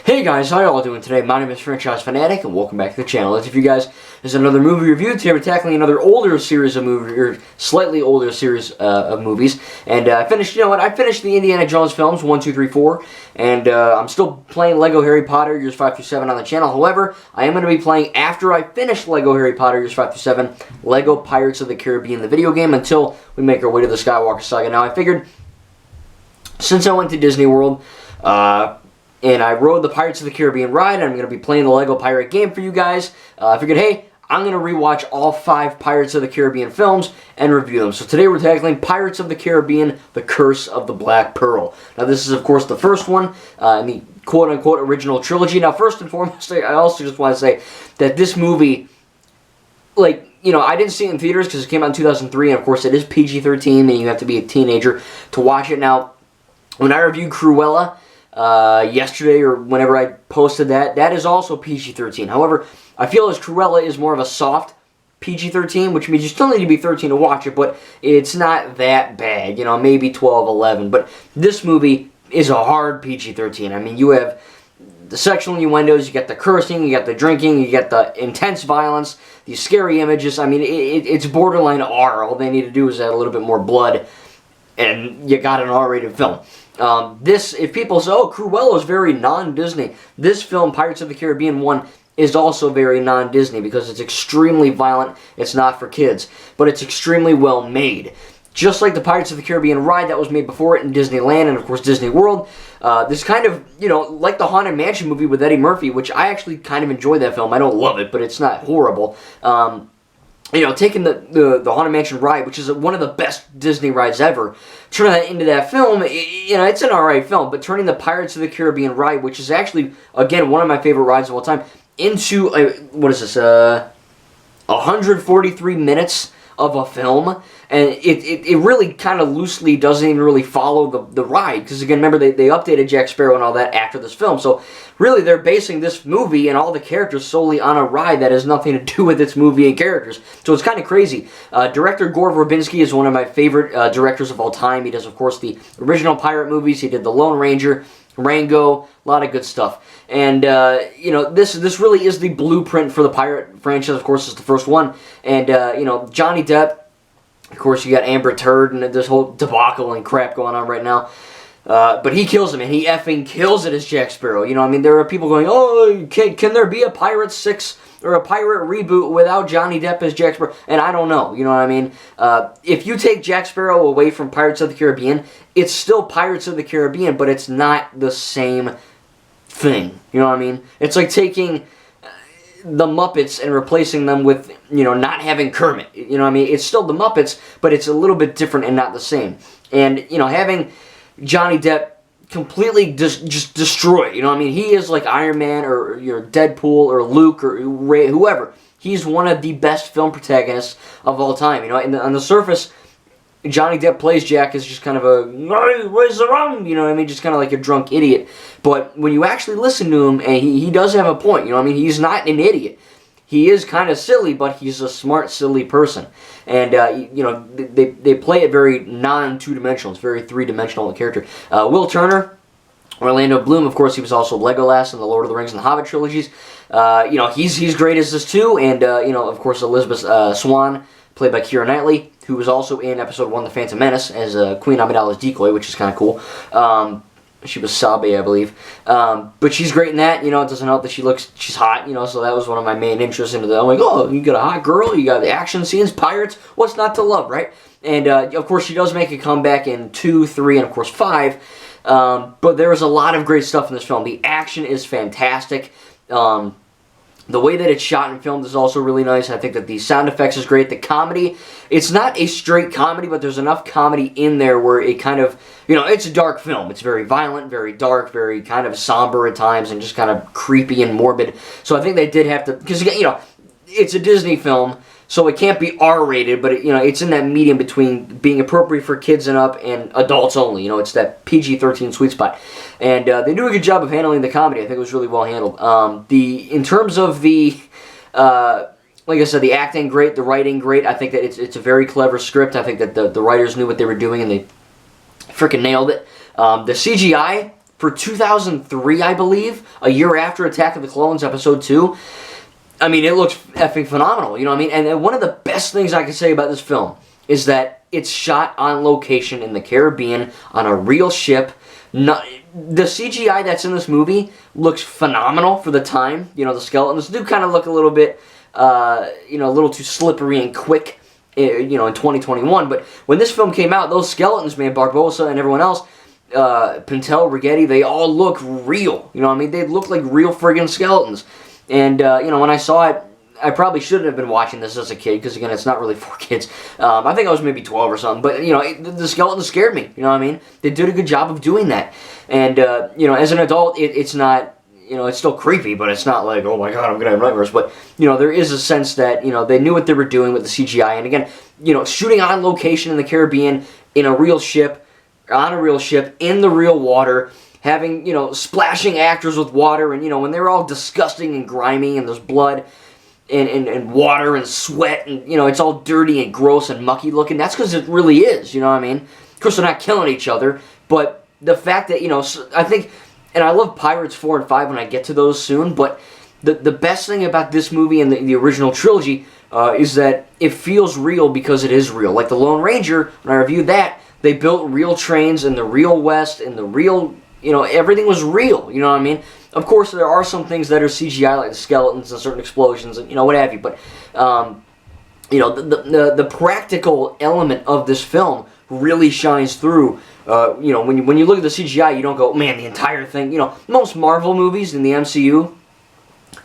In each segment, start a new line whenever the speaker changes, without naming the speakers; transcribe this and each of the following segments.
Hey guys, how y'all doing today? My name is Franchise Fanatic, and welcome back to the channel. As if you guys, this is another movie review. Today we're tackling another older series of movies, or slightly older series of movies. And I finished, I finished the Indiana Jones films, 1, 2, 3, 4. And I'm still playing Lego Harry Potter, years 5 through 7 on the channel. However, I am going to be playing, after I finish Lego Harry Potter, years 5 through 7, Lego Pirates of the Caribbean, the video game, until we make our way to the Skywalker Saga. Now, I figured, since I went to Disney World, and I rode the Pirates of the Caribbean ride, and I'm going to be playing the Lego Pirate game for you guys. I figured, hey, I'm going to rewatch all 5 Pirates of the Caribbean films and review them. So today we're tackling Pirates of the Caribbean, The Curse of the Black Pearl. Now this is, of course, the first one in the quote-unquote original trilogy. Now, first and foremost, I also just want to say that this movie, I didn't see it in theaters because it came out in 2003, and of course it is PG-13, and you have to be a teenager to watch it. Now, when I reviewed Cruella yesterday, or whenever I posted that is also PG-13. However, I feel as Cruella is more of a soft PG-13, which means you still need to be 13 to watch it, but it's not that bad, maybe 12, 11. But this movie is a hard PG-13. I mean, you have the sexual innuendos, you got the cursing, you got the drinking, you got the intense violence, these scary images. I mean, it's borderline R. All they need to do is add a little bit more blood, and you got an R-rated film. If people say, oh, Cruella is very non-Disney, this film, Pirates of the Caribbean 1, is also very non-Disney because it's extremely violent. It's not for kids, but it's extremely well made. Just like the Pirates of the Caribbean ride that was made before it in Disneyland and, of course, Disney World, this kind of, like the Haunted Mansion movie with Eddie Murphy, which I actually kind of enjoy that film. I don't love it, but it's not horrible. Taking the Haunted Mansion ride, which is one of the best Disney rides ever, turning that into that film, it's an alright film, but turning the Pirates of the Caribbean ride, which is actually, again, one of my favorite rides of all time, into, 143 minutes of a film, and it really kind of loosely doesn't even really follow the ride, because again, remember, they updated Jack Sparrow and all that after this film, so really they're basing this movie and all the characters solely on a ride that has nothing to do with its movie and characters, so it's kind of crazy. Director Gore Verbinski is one of my favorite directors of all time. He does, of course, the original pirate movies. He did The Lone Ranger, Rango, a lot of good stuff. And, this really is the blueprint for the pirate franchise. Of course, it's the first one. And, Johnny Depp, of course, you got Amber Turd and this whole debacle and crap going on right now. But he kills him, and he effing kills it as Jack Sparrow. There are people going, oh, can there be a Pirate 6 or a pirate reboot without Johnny Depp as Jack Sparrow? And I don't know, you know what I mean? If you take Jack Sparrow away from Pirates of the Caribbean, it's still Pirates of the Caribbean, but it's not the same thing, you know what I mean? It's like taking the Muppets and replacing them with, not having Kermit, you know what I mean? It's still the Muppets, but it's a little bit different and not the same. And, having Johnny Depp completely just destroyed, you know what I mean? He is like Iron Man or Deadpool or Luke or Ray, whoever. He's one of the best film protagonists of all time, and on the surface, Johnny Depp plays Jack as just kind of a, where's the rum? You know what I mean? Just kind of like a drunk idiot. But when you actually listen to him, and he does have a point, you know what I mean? He's not an idiot. He is kind of silly, but he's a smart, silly person. And, they play it very non-two-dimensional. It's very three-dimensional character. Will Turner, Orlando Bloom, of course, he was also Legolas in the Lord of the Rings and the Hobbit trilogies. He's great as this too. And, of course, Elizabeth Swann, played by Keira Knightley, who was also in Episode 1, The Phantom Menace, as Queen Amidala's decoy, which is kind of cool. She was Sabe, I believe. But she's great in that. It doesn't help that she's hot, so that was one of my main interests into that. I'm like, oh, you got a hot girl, you got the action scenes, pirates, what's not to love, right? And, of course, she does make a comeback in 2, 3, and, of course, 5. But there is a lot of great stuff in this film. The action is fantastic. The way that it's shot and filmed is also really nice. I think that the sound effects is great. The comedy, it's not a straight comedy, but there's enough comedy in there where it kind of, it's a dark film. It's very violent, very dark, very kind of somber at times, and just kind of creepy and morbid. So I think they did have to, because, it's a Disney film, so it can't be R-rated, but it's in that medium between being appropriate for kids and up and adults only. It's that PG-13 sweet spot. And they do a good job of handling the comedy. I think it was really well handled. In terms of the, like I said, the acting great, the writing great. I think that it's a very clever script. I think that the writers knew what they were doing, and they freaking nailed it. The CGI for 2003, I believe, a year after Attack of the Clones Episode 2, I mean, it looks effing phenomenal, you know what I mean? And one of the best things I can say about this film is that it's shot on location in the Caribbean on a real ship. The CGI that's in this movie looks phenomenal for the time. You know, the skeletons do kind of look a little bit, you know, a little too slippery and quick, you know, in 2021. But when this film came out, those skeletons, man, Barbossa and everyone else, Pintel, Rigetti, they all look real. You know what I mean? They look like real friggin' skeletons. And, you know, when I saw it, I probably shouldn't have been watching this as a kid, because, again, it's not really for kids. I think I was maybe 12 or something, but, you know, the skeletons scared me, you know what I mean? They did a good job of doing that. And, you know, as an adult, it's not, you know, it's still creepy, but it's not like, oh my god, I'm going to have nightmares. But, you know, there is a sense that, you know, they knew what they were doing with the CGI. And, again, you know, shooting on location in the Caribbean, in a real ship, on a real ship, in the real water, having, you know, splashing actors with water, and, you know, when they're all disgusting and grimy, and there's blood, and water and sweat, and, you know, it's all dirty and gross and mucky looking. That's because it really is, you know what I mean? Of course, they're not killing each other, but the fact that, you know, I think, and I love Pirates 4 and 5 when I get to those soon, but the best thing about this movie and the original trilogy is that it feels real because it is real. Like the Lone Ranger, when I reviewed that, they built real trains in the real West, in the real, you know, everything was real, you know what I mean? Of course, there are some things that are CGI, like the skeletons and certain explosions, and, you know, what have you. But, you know, the practical element of this film really shines through. You know, when you look at the CGI, you don't go, man, the entire thing. You know, most Marvel movies in the MCU,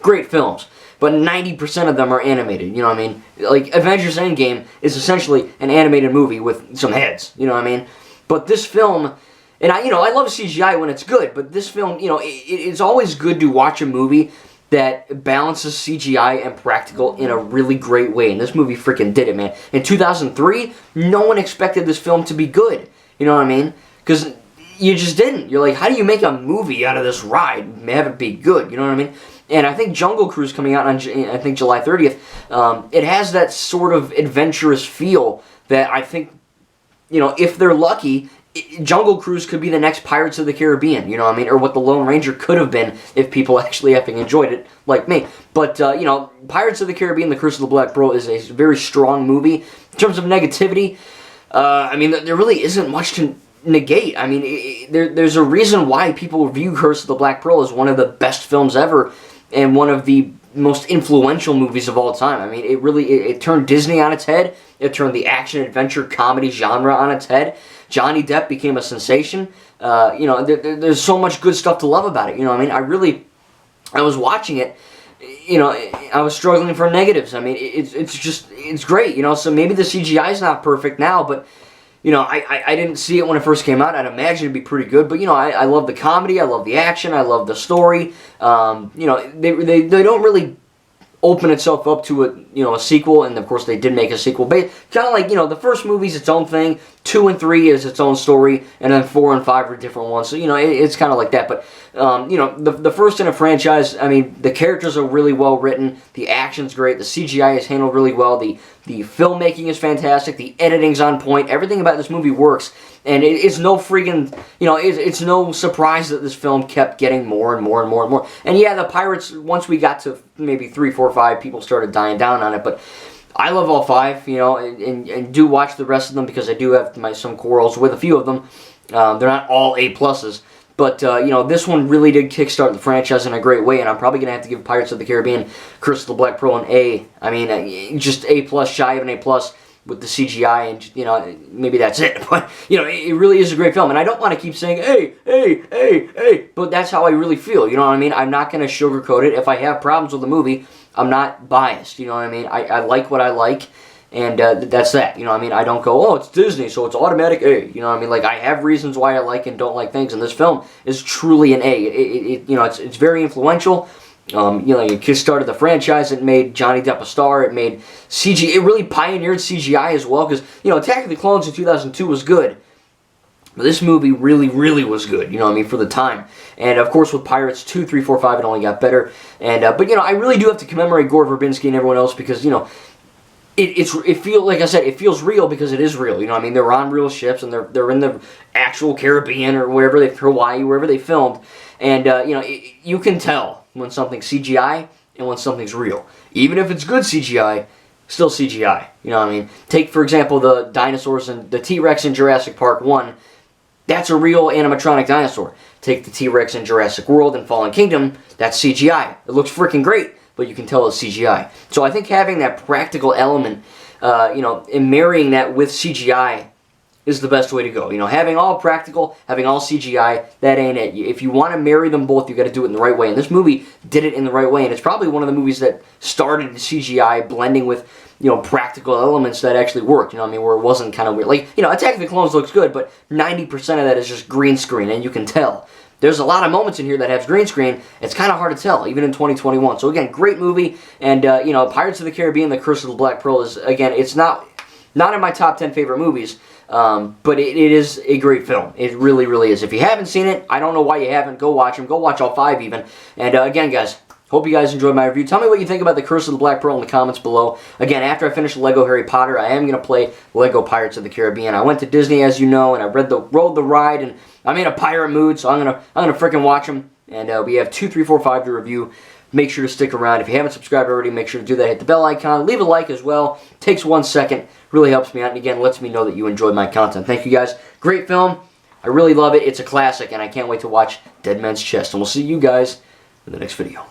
great films, but 90% of them are animated. You know what I mean? Like Avengers Endgame is essentially an animated movie with some heads. You know what I mean? But this film. And I love CGI when it's good, but this film, you know, it's always good to watch a movie that balances CGI and practical in a really great way. And this movie freaking did it, man. In 2003, no one expected this film to be good. You know what I mean? Because you just didn't. You're like, how do you make a movie out of this ride and have it be good? You know what I mean? And I think Jungle Cruise coming out on, I think, July 30th, it has that sort of adventurous feel that I think, you know, if they're lucky, Jungle Cruise could be the next Pirates of the Caribbean, you know what I mean? Or what the Lone Ranger could have been if people actually effing enjoyed it, like me. But, you know, Pirates of the Caribbean, The Curse of the Black Pearl is a very strong movie. In terms of negativity, I mean, there really isn't much to negate. I mean, there's a reason why people view Curse of the Black Pearl as one of the best films ever, and one of the most influential movies of all time. I mean, it turned Disney on its head. It turned the action-adventure comedy genre on its head. Johnny Depp became a sensation. You know, there's so much good stuff to love about it. You know what I mean? I was watching it, you know, I was struggling for negatives. I mean, it's great, you know, so maybe the CGI is not perfect now, but, you know, I didn't see it when it first came out. I'd imagine it'd be pretty good, but, you know, I love the comedy, I love the action, I love the story. You know, they don't really open itself up to a sequel, and of course they did make a sequel. But kind of like, you know, the first movie's its own thing, 2 and 3 is its own story, and then 4 and 5 are different ones. So, you know, it's kind of like that. But you know, the first in a franchise, I mean, the characters are really well written, the action's great, the CGI is handled really well, the filmmaking is fantastic, the editing's on point, everything about this movie works. And it's no freaking, you know, it's no surprise that this film kept getting more and more and more and more. And yeah, the Pirates, once we got to maybe 3, 4, 5, people started dying down on it. But I love all 5, you know, and do watch the rest of them because I do have some quarrels with a few of them. They're not all A+. But, you know, this one really did kickstart the franchise in a great way, and I'm probably going to have to give Pirates of the Caribbean, Curse of the Black Pearl an A. I mean, just A+, shy of an A+. With the CGI, and, you know, maybe that's it. But, you know, it really is a great film. And I don't want to keep saying, hey, but that's how I really feel. You know what I mean? I'm not going to sugarcoat it. If I have problems with the movie, I'm not biased. You know what I mean? I like what I like, and that's that. You know what I mean? I don't go, oh, it's Disney, so it's automatic A. You know what I mean? Like, I have reasons why I like and don't like things, and this film is truly an A. You know, it's very influential. You know, it kickstarted the franchise. It made Johnny Depp a star. It made CGI. It really pioneered CGI as well. Because, you know, Attack of the Clones in 2002 was good, but this movie really, really was good. You know what I mean, for the time. And of course, with Pirates 2, 3, 4, 5, it only got better. And but you know, I really do have to commemorate Gore Verbinski and everyone else because, you know, it feels, like I said, it feels real because it is real. You know what I mean? They're on real ships, and they're in the actual Caribbean or wherever Hawaii, wherever they filmed, and you know, you can tell when something's CGI and when something's real. Even if it's good CGI, still CGI. You know what I mean? Take, for example, the dinosaurs and the T-Rex in Jurassic Park 1. That's a real animatronic dinosaur. Take the T-Rex in Jurassic World and Fallen Kingdom. That's CGI. It looks freaking great, but you can tell it's CGI. So I think having that practical element, you know, and marrying that with CGI is the best way to go. You know, having all practical, having all CGI, that ain't it. If you want to marry them both, you got to do it in the right way. And this movie did it in the right way, and it's probably one of the movies that started CGI blending with, you know, practical elements that actually worked. You know what I mean? Where it wasn't kind of weird. Like, you know, Attack of the Clones looks good, but 90% of that is just green screen, and you can tell. There's a lot of moments in here that have green screen. It's kind of hard to tell, even in 2021. So again, great movie, and you know, Pirates of the Caribbean: The Curse of the Black Pearl is, again, it's not in my top 10 favorite movies, but it is a great film. It really, really is. If you haven't seen it, I don't know why you haven't. Go watch them. Go watch all 5 even. And again, guys, hope you guys enjoyed my review. Tell me what you think about The Curse of the Black Pearl in the comments below. Again, after I finish Lego Harry Potter, I am going to play Lego Pirates of the Caribbean. I went to Disney, as you know, and I rode the ride, and I'm in a pirate mood, so I'm gonna freaking watch them. And we have 2, 3, 4, 5 to review. Make sure to stick around. If you haven't subscribed already, make sure to do that. Hit the bell icon. Leave a like as well. Takes 1 second. Really helps me out. And again, lets me know that you enjoyed my content. Thank you guys. Great film. I really love it. It's a classic, and I can't wait to watch Dead Man's Chest. And we'll see you guys in the next video.